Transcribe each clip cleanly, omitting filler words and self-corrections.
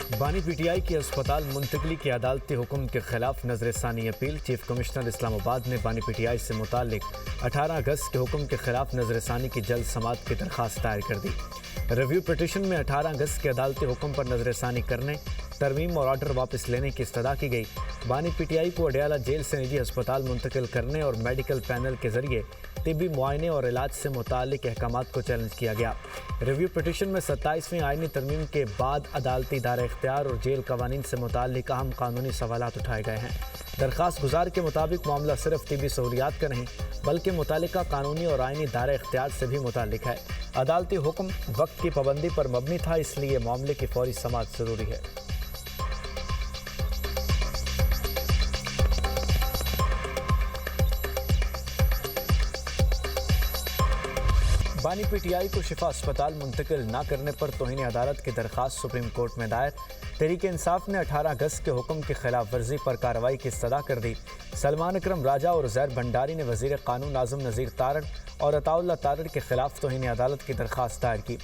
बानी पीटीआई की अस्पताल मुंतकली के अदालती हुक्म के खिलाफ नजरसानी अपील। चीफ कमिश्नर इस्लामाबाद ने बानी पीटीआई से मुतालिक 18 अगस्त के हुक्म के खिलाफ नजरसानी की जल्द समाअत की दरख्वास्त दायर कर दी। रिव्यू पिटीशन में 18 अगस्त के अदालती हुक्म पर नजरसानी करने, तरमीम और ऑर्डर वापस लेने की इस्तदा की गई। बानी पीटीआई को अडयाला जेल से निजी अस्पताल मुंतकिल करने और मेडिकल पैनल के जरिए तिब्बी मुआयने और इलाज से मुतालिक अहकामात को चैलेंज किया गया। रिव्यू पिटीशन में 27वीं आइनी तरमीम के बाद अदालती दायरा इख्तियार और जेल कवानीन से मुतालिक अहम कानूनी सवालात उठाए गए हैं। दरख्वास्त गुजार के मुताबिक मामला सिर्फ तिब्बी सहूलियात का नहीं बल्कि मुतालिका कानूनी और आइनी दायरा इख्तियार से भी मुतालिक है। अदालती हुक्म वक्त की पाबंदी पर मबनी था, इसलिए मामले की फौरी समाअत जरूरी है। बानी पीटीआई को शिफा अस्पताल मुंतकिल न करने पर तौहीन अदालत की दरख्वास्त सुप्रीम कोर्ट में दायर। तहरीक इंसाफ ने 18 अगस्त के हुक्म की खिलाफ वर्जी पर कार्रवाई की इस्तदा कर दी। सलमान अकरम राजा और ज़ैर भंडारी ने वज़ीर कानून आज़म नज़ीर तारड़ और अताउल्लाह तारड़ के खिलाफ तौहीन अदालत की दरख्वास्त दायर की।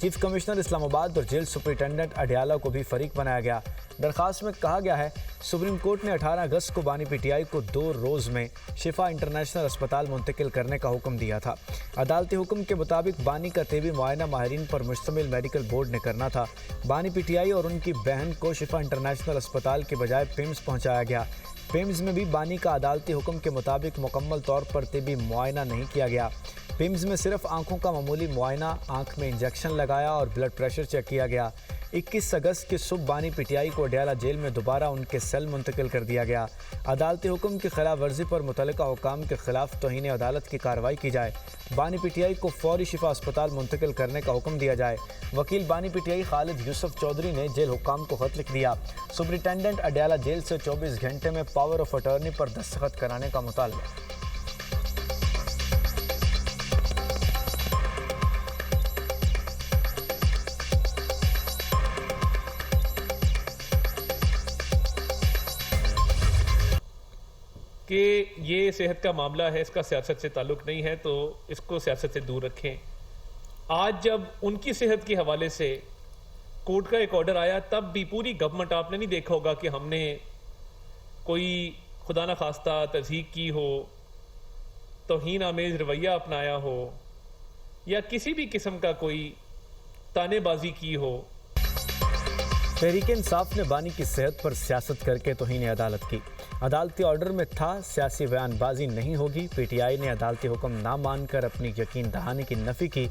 चीफ कमिश्नर इस्लामाबाद और जेल सुपरिटेंडेंट अडयाला को भी फरीक बनाया गया। दरख्वास्त में कहा गया है, सुप्रीम कोर्ट ने 18 अगस्त को बानी पीटीआई को 2 रोज़ में शिफा इंटरनेशनल अस्पताल मुंतकिल करने का हुक्म दिया था। अदालती हुक्म के मुताबिक बानी का तिब्बी मुआयना माहिरीन पर मुश्तमिल मेडिकल बोर्ड ने करना था। बानी पीटीआई और उनकी बहन को शिफा इंटरनेशनल अस्पताल के बजाय पिम्स पहुँचाया गया। पिम्स में भी बानी का अदालती हुक्म के मुताबिक मुकम्मल तौर पर तिब्बी मुआयना नहीं किया गया। पिम्स में सिर्फ आंखों का मामूली मुआयना, आंख में इंजेक्शन लगाया और ब्लड प्रेशर चेक किया गया। 21 अगस्त की सुबह बानी पीटीआई को अडयाला जेल में दोबारा उनके सेल मुंतकिल कर दिया गया। अदालती हुक्म की खिलाफ वर्जी पर मुतल्लिका हुकाम के खिलाफ तौहीन अदालत की कार्रवाई की जाए। बानी पीटीआई को फौरी शिफा अस्पताल मुंतकिल करने का हुक्म दिया जाए। वकील बानी पीटीआई खालिद यूसुफ चौधरी ने जेल हुकाम को खत लिख दिया। सुपरिटेंडेंट अडयाला जेल से 24 घंटे में पावर ऑफ अटॉर्नी पर दस्तखत कराने का मुतालबा। कि ये सेहत का मामला है, इसका सियासत से ताल्लुक़ नहीं है, तो इसको सियासत से दूर रखें। आज जब उनकी सेहत के हवाले से कोर्ट का एक ऑर्डर आया, तब भी पूरी गवर्नमेंट, आपने नहीं देखा होगा कि हमने कोई खुदा न खास्ता तज़हीक की हो, तौहीन आमेज़ रवैया अपनाया हो या किसी भी किस्म का कोई तानेबाजी की हो। तहरीक इंसाफ ने बानी की सेहत पर सियासत करके तौहीन अदालत की। अदालती ऑर्डर में था सियासी बयानबाजी नहीं होगी। पीटीआई ने अदालती हुक्म ना मानकर अपनी यकीन दहानी की नफ़ी की।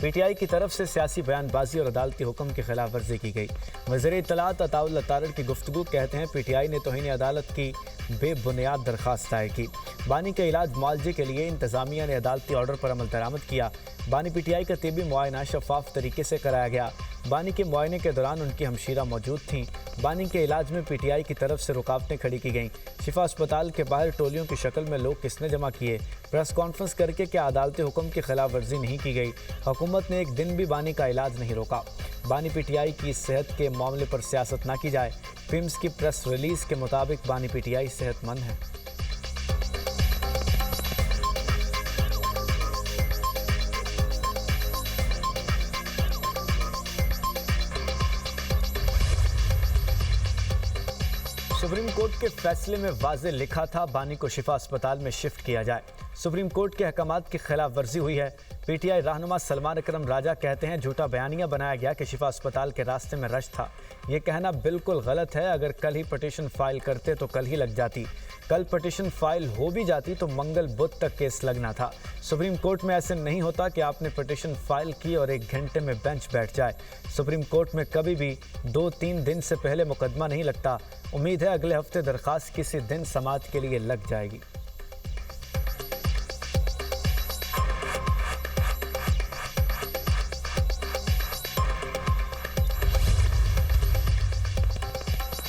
पीटीआई की तरफ से सियासी बयानबाजी और अदालती हुक्म की खिलाफ वर्जी की गई। वज़ीर इत्तलात अताउल्लाह तारड़ की गुफ्तगू कहते हैं, पीटीआई ने तौहीन अदालत की बेबुनियाद दरख्वास्त दायर की। बानी के इलाज मुआवजे के लिए इंतज़ामिया ने अदालती ऑर्डर पर अमल दरामद किया। बानी पीटीआई का तिब्बी मुआयना शफाफ तरीके से कराया गया। बानी के मुआयने के दौरान उनकी हमशीरा मौजूद थीं। बानी के इलाज में पीटीआई की तरफ से रुकावटें खड़ी की गईं। शिफा अस्पताल के बाहर टोलियों की शक्ल में लोग किसने जमा किए? प्रेस कॉन्फ्रेंस करके क्या अदालती हुक्म की खिलाफ वर्जी नहीं की गई? हुकूमत ने एक दिन भी बानी का इलाज नहीं रोका। बानी पीटीआई की सेहत के मामले पर सियासत ना की जाए। पिम्स की प्रेस रिलीज के मुताबिक बानी पीटीआई सेहतमंद है। सुप्रीम कोर्ट के फैसले में वाज़े लिखा था, बानी को शिफा अस्पताल में शिफ्ट किया जाए। सुप्रीम कोर्ट के अहकामात की खिलाफ वर्जी हुई है। पीटीआई रहनुमा सलमान अकरम राजा कहते हैं, झूठा बयानिया बनाया गया कि शिफा अस्पताल के रास्ते में रश था। ये कहना बिल्कुल गलत है। अगर कल ही पटिशन फाइल करते तो कल ही लग जाती। कल पटिशन फाइल हो भी जाती तो मंगल बुध तक केस लगना था। सुप्रीम कोर्ट में ऐसे नहीं होता कि आपने पटिशन फाइल की और 1 घंटे में बेंच बैठ जाए। सुप्रीम कोर्ट में कभी भी 2-3 दिन से पहले मुकदमा नहीं लगता। उम्मीद है अगले हफ्ते दरख्वास्त किसी दिन समाअत के लिए लग जाएगी।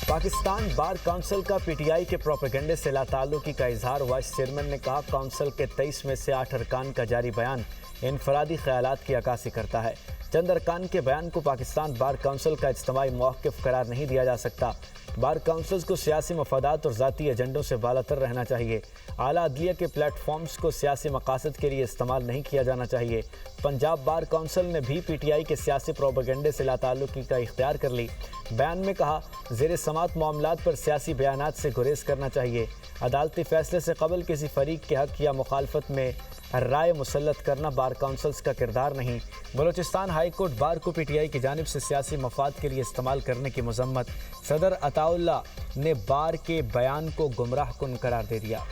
पाकिस्तान बार काउंसिल का पीटीआई के प्रोपेगेंडे से लाताल्लुकी का इजहार। वाइस चेयरमैन ने कहा, काउंसिल के 23 में से 8 अरकान का जारी बयान इनफरादी ख्यालात की अक्कासी करता है। चंद अरकान के बयान को पाकिस्तान बार काउंसिल का इज्तिमाई मौक़िफ़ करार नहीं दिया जा सकता। बार काउंसिल्स को सियासी मफादात और ज़ाती एजेंडों से बालातर रहना चाहिए। आला अदलिया के प्लेटफॉर्म्स को सियासी मकासद के लिए इस्तेमाल नहीं किया जाना चाहिए। पंजाब बार काउंसिल ने भी पीटीआई के सियासी प्रोपेगेंडे से लाताल्लुकी का इख्तियार कर ली। बयान में कहा, ज़ेर समात मामलात पर सियासी बयानात से गुरेज करना चाहिए। अदालती फैसले से कबल किसी फरीक के हक या मुखालफत में राय मुसल्लत करना बार काउंसिल्स का किरदार नहीं। बलूचिस्तान हाई कोर्ट बार को पीटीआई की जानिब से सियासी मफाद के लिए इस्तेमाल करने की मजम्मत। सदर अताउल्ला ने बार के बयान को गुमराह कुन करार दे दिया।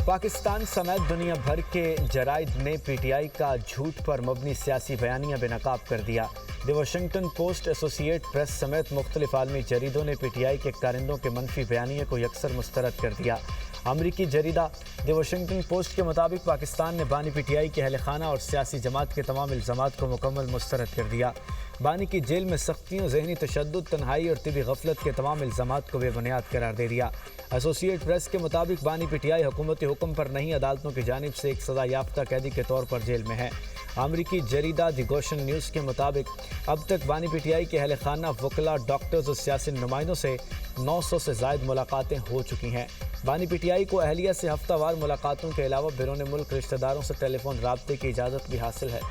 पाकिस्तान समेत दुनिया भर के जराइद ने पीटीआई का झूठ पर मबनी सियासी बयानिया बेनकाब कर दिया। The Washington post, associate press समेत मुख्तलिफ आलमी जरीदों ने पीटीआई के कारिंदों के मनफी बयानिए को यकसर मुस्तरद कर दिया। अमरीकी जरीदा द वाशिंगटन पोस्ट के मुताबिक पाकिस्तान ने बानी पीटीआई के अहल खाना और सियासी जमात के तमाम इल्ज़ामात को मुकम्मल मुस्तरद कर दिया। बानी की जेल में सख्तियों, ज़हनी तशद्दुद, तन्हाई और तिबी गफलत के तमाम इल्ज़ामात को बेबुनियाद करार दे दिया। एसोसिएट प्रेस के मुताबिक बानी पीटीआई हुकूमती हुक्म पर नहीं, अदालतों की जानिब से एक सज़ा याफ्ता कैदी के तौर पर जेल में है। अमरीकी जरीदा द गोशन न्यूज़ के मुताबिक अब तक बानी पीटीआई के अहल खाना, वकला, डॉक्टर्स और सियासी नुमाइंदों से 900 से ज़ायद मुलाकातें हो चुकी हैं। बानी पीटीआई को अहलिया से हफ्तावार मुलाकातों के अलावा बैरून मुल्क रिश्तेदारों से टेलीफोन राब्ते की इजाज़त भी हासिल है।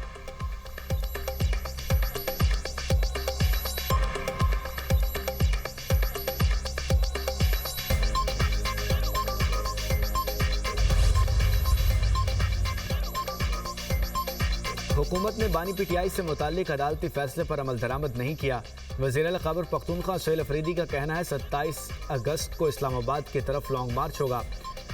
हुकूमत ने बानी पीटीआई से मुताल्लिक अदालती फैसले पर अमल दरामद नहीं किया। वज़ीर खैबर पख्तूनख्वा सोहेल अफरीदी का कहना है, 27 अगस्त को इस्लामाबाद की तरफ लॉन्ग मार्च होगा।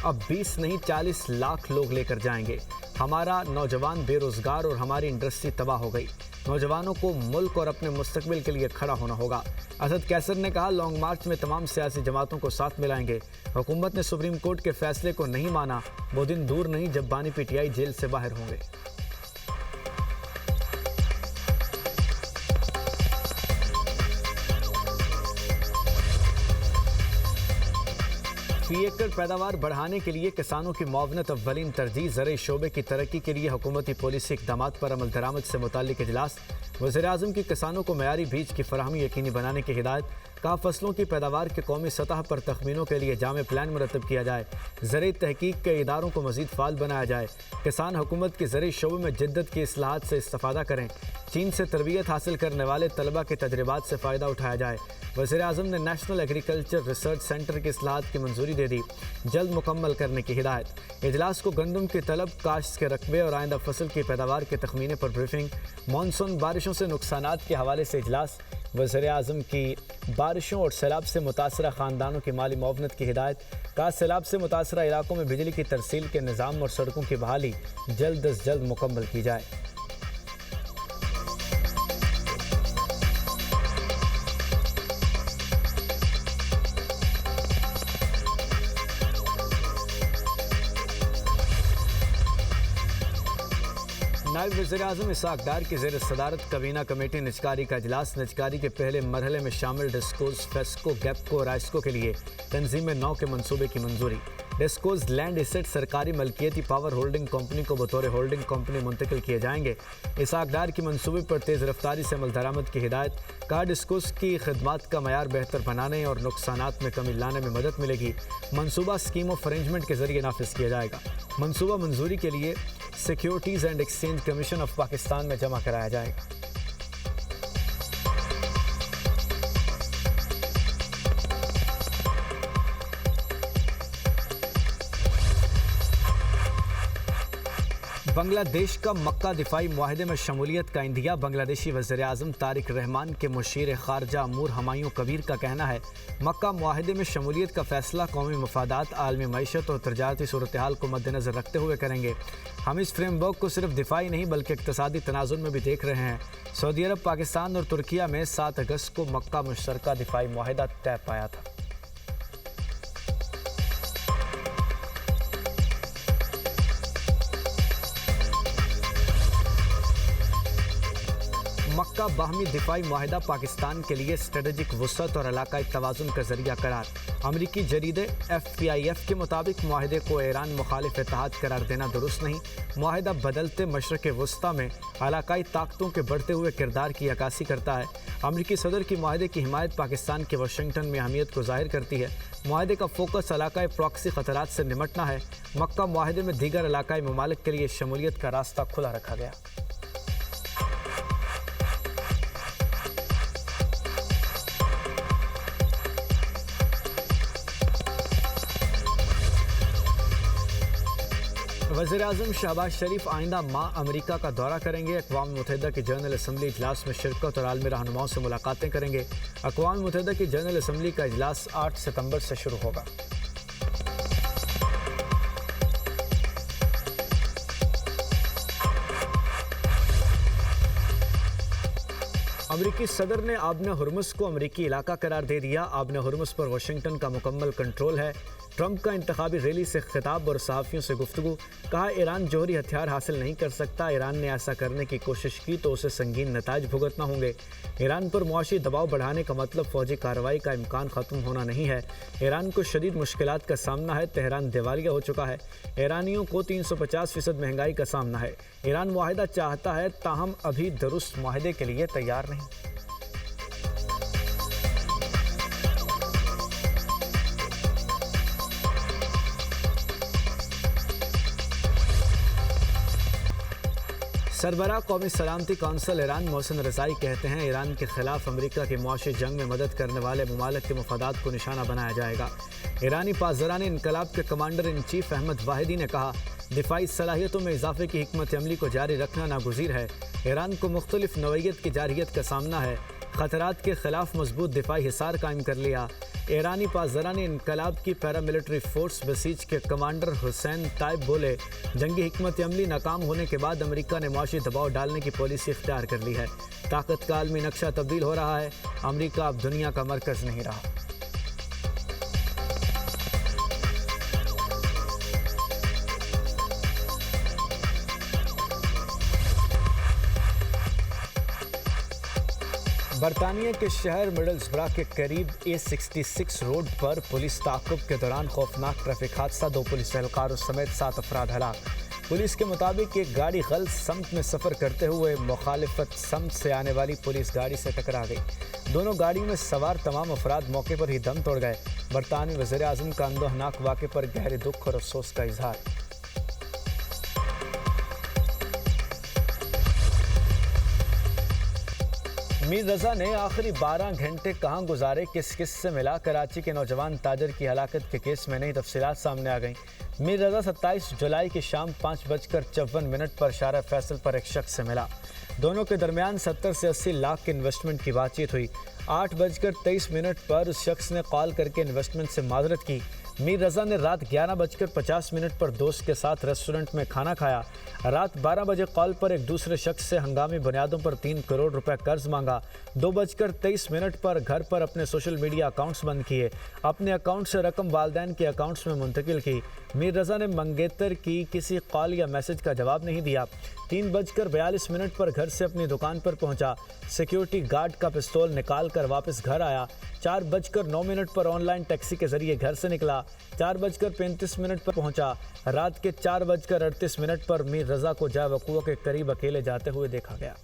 अब 20 नहीं 40 लाख लोग लेकर जाएंगे। हमारा नौजवान बेरोजगार और हमारी इंडस्ट्री तबाह हो गई। नौजवानों को मुल्क और अपने मुस्तकबिल के लिए खड़ा होना होगा। असद कैसर ने कहा, लॉन्ग मार्च में तमाम सियासी जमातों को साथ मिलाएंगे। हुकूमत ने सुप्रीम कोर्ट के फैसले को नहीं माना। वो दिन दूर नहीं जब बानी पीटीआई जेल से बाहर होंगे। फी एकड़ पैदावार बढ़ाने के लिए किसानों की मुआवनत अव्वलीन तरजीह। ज़राई शोबे की तरक्की के लिए हुकूमती पॉलिसी इक़दामात पर अमल दरामद से मुताल्लिक इजलास। वज़ीर-ए-आज़म की किसानों को मयारी बीज की फराहमी यकीनी बनाने की हिदायत। कहा, फसलों की पैदावार के कौमी सतह पर तखमीनों के लिए जामे प्लान मुरतब किया जाए। ज़राई तहकीक के इदारों को मज़ीद फ़ाल बनाया जाए। किसान हुकूमत के ज़राई शोबे में जिद्दत की इस्लाहात से इस्तिफ़ादा करें। चीन से तरबियत हासिल करने वाले तलबा के तजर्बात से फ़ायदा उठाया जाए। वज़ीर-ए-आज़म ने नेशनल एग्रीकल्चर रिसर्च सेंटर की इस्लाहात की मंजूरी दे दी। जल्द मुकम्मल करने की हिदायत। इजलास को गंदम की तलब, काश्त के रकबे और आइंदा फसल की पैदावार के तखमीने पर ब्रीफिंग। मानसून बारिशों से नुकसानात के हवाले से इजलास। वज़ीर-ए-आज़म की बारिशों और सैलाब से मुतासरा ख़ानदानों की माली मुआवनत की हिदायत। कहा, सैलाब से मुतासरा इलाकों में बिजली की तरसील के निज़ाम और सड़कों की बहाली जल्द अज जल्द मुकम्मल की जाए। नायब वज़ीर-ए-आज़म इसहाक़ डार की ज़ेर सदारत कबीना कमेटी निजकारी का इजलास। निजकारी के पहले मरहले में शामिल डिस्कोज, फेस्को, गैपको और आइस्को के लिए तंजीम 9 के मनसूबे की मंजूरी। डिस्कोज लैंड एसेट सरकारी मलकियती पावर होल्डिंग कंपनी को बतौर होल्डिंग कंपनी मुंतकिल किए जाएंगे। इसहाक़ डार की मनसूबे पर तेज़ रफ्तारी से अमल दरामद की हिदायत। कहा, डिस्कोज की खदमात का मयार बेहतर बनाने और नुकसानात में कमी लाने में मदद मिलेगी। मनसूबा स्कीम ऑफ अरेंजमेंट के जरिए नाफिज किया जाएगा। मनसूबा मंजूरी के लिए securities and exchange commission of Pakistan में जमा कराया जाएगा। बांग्लादेश का मक्का दिफाई मुआहदे में शमूलियत का इंदिया। बांग्लादेशी वज़ीर-ए-आज़म तारिक रहमान के मुशीर ख़ारजा अमूर हुमायूं कबीर का कहना है, मक्का मुआहदे में शमूलियत का फ़ैसला कौमी मफादात, आलमी मईशत और तजारती सूरत हाल को मद्देनज़र रखते हुए करेंगे। हम इस फ्रेमवर्क को सिर्फ दिफाई नहीं बल्कि इक़्तिसादी तनाज़ुर में भी देख रहे हैं। सऊदी अरब, पाकिस्तान और तुर्किया में 7 अगस्त को मक्का मुश्तरका दिफाई मुआहदा तय पाया था। मक्का बाहमी दिफाई मुआहिदा पाकिस्तान के लिए स्ट्रेटेजिक वसअत और इलाकाई तवाज़ुन का जरिया करार। अमरीकी जरीदे FPIF के मुताबिक मुआहिदे को ईरान मुखालिफ इत्तेहाद करार देना दुरुस्त नहीं। मुआहिदा बदलते मशरक़ वस्ता में इलाकाई ताकतों के बढ़ते हुए किरदार की अक्कासी करता है। अमरीकी सदर की मुआहिदे की हिमायत पाकिस्तान के वाशिंगटन में अहमियत को जाहिर करती है। मुआहिदे का फोकस इलाकाई प्रॉक्सी खतरात से निमटना है। मक्का मुआहिदे में दीगर इलाकाई ममालिक के लिए शमूलियत का रास्ता खुला रखा गया। वज़ीर-ए-आज़म शहबाज शरीफ आइंदा माह अमेरिका का दौरा करेंगे। अक़वाम मुत्तहिदा की जनरल असम्बली इजलास में शिरकत और आलमी रहनुमाओं से मुलाकातें करेंगे। अक़वाम मुत्तहिदा की जनरल असम्बली का इजलास 8 सितंबर से शुरू होगा। अमरीकी सदर ने आबने हुर्मुज़ को अमरीकी इलाका करार दे दिया। आबने हुर्मुज़ पर वाशिंगटन का मुकम्मल कंट्रोल है। ट्रंप का इंतखाबी रैली से खिताब और सहाफ़ियों से गुफ्तगू। कहा, ईरान जौहरी हथियार हासिल नहीं कर सकता। ईरान ने ऐसा करने की कोशिश की तो उसे संगीन नताइज भुगतना होंगे। ईरान पर मुआशी दबाव बढ़ाने का मतलब फ़ौजी कार्रवाई का इम्कान ख़त्म होना नहीं है। ईरान को शदीद मुश्किलात का सामना है। तेहरान दिवालिया हो चुका है। ईरानियों को 350% महंगाई का सामना है। ईरान मुआहिदा चाहता है, ताहम अभी दुरुस्त मुआहिदे के लिए तैयार नहीं। सरबराह कौमी सलामती कौंसिल ईरान मोहसिन रज़ाई कहते हैं, ईरान के खिलाफ अमेरिका की मुआशी जंग में मदद करने वाले ममालिक के मफादात को निशाना बनाया जाएगा। ईरानी पासदारान इनकलाब के commander in chief Ahmad Vahidi ने कहा, दिफाई सलाहियतों में इजाफे की हिकमत अमली को जारी रखना नागुज़ीर है। ईरान को मुख्तलिफ नवैयत की जारहियत का सामना है। खतरात के खिलाफ मजबूत दिफाई हिसार कायम कर लिया। ईरानी पासदारान इनकलाब की पैरामिलिट्री फोर्स बसीज के कमांडर हुसैन ताइब बोले, जंगी हिकमत अमली नाकाम होने के बाद अमेरिका ने मुआशी दबाव डालने की पॉलिसी इख्तियार कर ली है। ताकत का आलमी नक्शा तब्दील हो रहा है। अमेरिका अब दुनिया का मरकज़ नहीं रहा। बरतानिया के शहर मिडल्सब्रा के करीब A66 रोड पर पुलिस ताक़ुब के दौरान खौफनाक ट्रैफिक हादसा। 2 पुलिस एहलकारों समेत 7 अफराद हलाक। पुलिस के मुताबिक एक गाड़ी गलत समत में सफ़र करते हुए मुखालिफत समत से आने वाली पुलिस गाड़ी से टकरा गई। दोनों गाड़ियों में सवार तमाम अफराद मौके पर ही दम तोड़ गए। बरतानवी वज़ीर-ए-आज़म का अंदोहनाक वाक़े पर गहरे दुख और अफसोस का इजहार। मीर रज़ा ने आखिरी 12 घंटे कहाँ गुजारे, किस किस से मिला। कराची के नौजवान ताजर की हलाकत के केस में नई तफसीलात सामने आ गईं। मीर रज़ा 27 जुलाई की शाम 5:54 पर शारा फैसल पर एक शख्स से मिला। दोनों के दरमियान 70 से 80 लाख के इन्वेस्टमेंट की बातचीत हुई। 8:23 पर उस शख्स ने कॉल करके इन्वेस्टमेंट से माजरत की। मीर रज़ा ने रात 11:50 पर दोस्त के साथ रेस्टोरेंट में खाना खाया। रात 12 बजे कॉल पर एक दूसरे शख्स से हंगामी बुनियादों पर 3 करोड़ रुपए कर्ज मांगा। 2:23 पर घर पर अपने सोशल मीडिया अकाउंट्स बंद किए। अपने अकाउंट से रकम वालदैन के अकाउंट्स में मुंतकिल की। मीर रज़ा ने मंगेतर की किसी कॉल या मैसेज का जवाब नहीं दिया। 3:42 पर घर से अपनी दुकान पर पहुंचा। सिक्योरिटी गार्ड का पिस्तौल निकाल कर वापस घर आया। 4:09 पर ऑनलाइन टैक्सी के जरिए घर से निकला। 4:35 पर पहुंचा। रात के 4:38 पर मीर रज़ा को जा वक़ूअ के करीब अकेले जाते हुए देखा गया।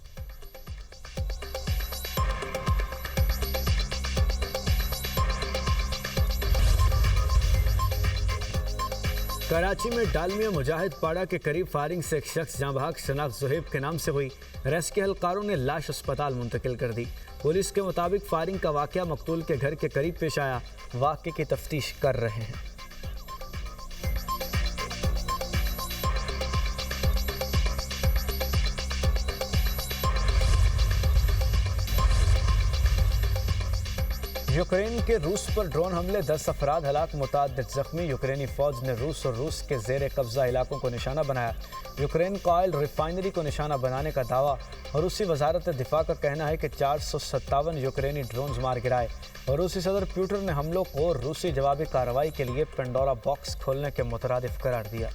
कराची में डालमिया मुजाहिद पाड़ा के करीब फायरिंग से एक शख्स जाँ बहक शनाख्त ज़ुहैब के नाम से हुई। रेस्क्यू एहलकारों ने लाश अस्पताल मुंतकिल कर दी। पुलिस के मुताबिक फायरिंग का वाक़या मकतूल के घर के करीब पेश आया। वाक़े की तफ्तीश कर रहे हैं। यूक्रेन के रूस पर ड्रोन हमले, 10 अफराद हलाक, मुतअद्दिद जख्मी। यूक्रेनी फौज ने रूस और रूस के जेर कब्जा इलाकों को निशाना बनाया। यूक्रेन का ऑयल रिफाइनरी को निशाना बनाने का दावा। रूसी वजारत दिफा का कहना है कि 457 यूक्रेनी ड्रोन मार गिराए। और रूसी सदर पुतिन ने हमलों को रूसी जवाबी कार्रवाई के लिए पेंडोरा बॉक्स खोलने के मुतरादिफ करार दिया।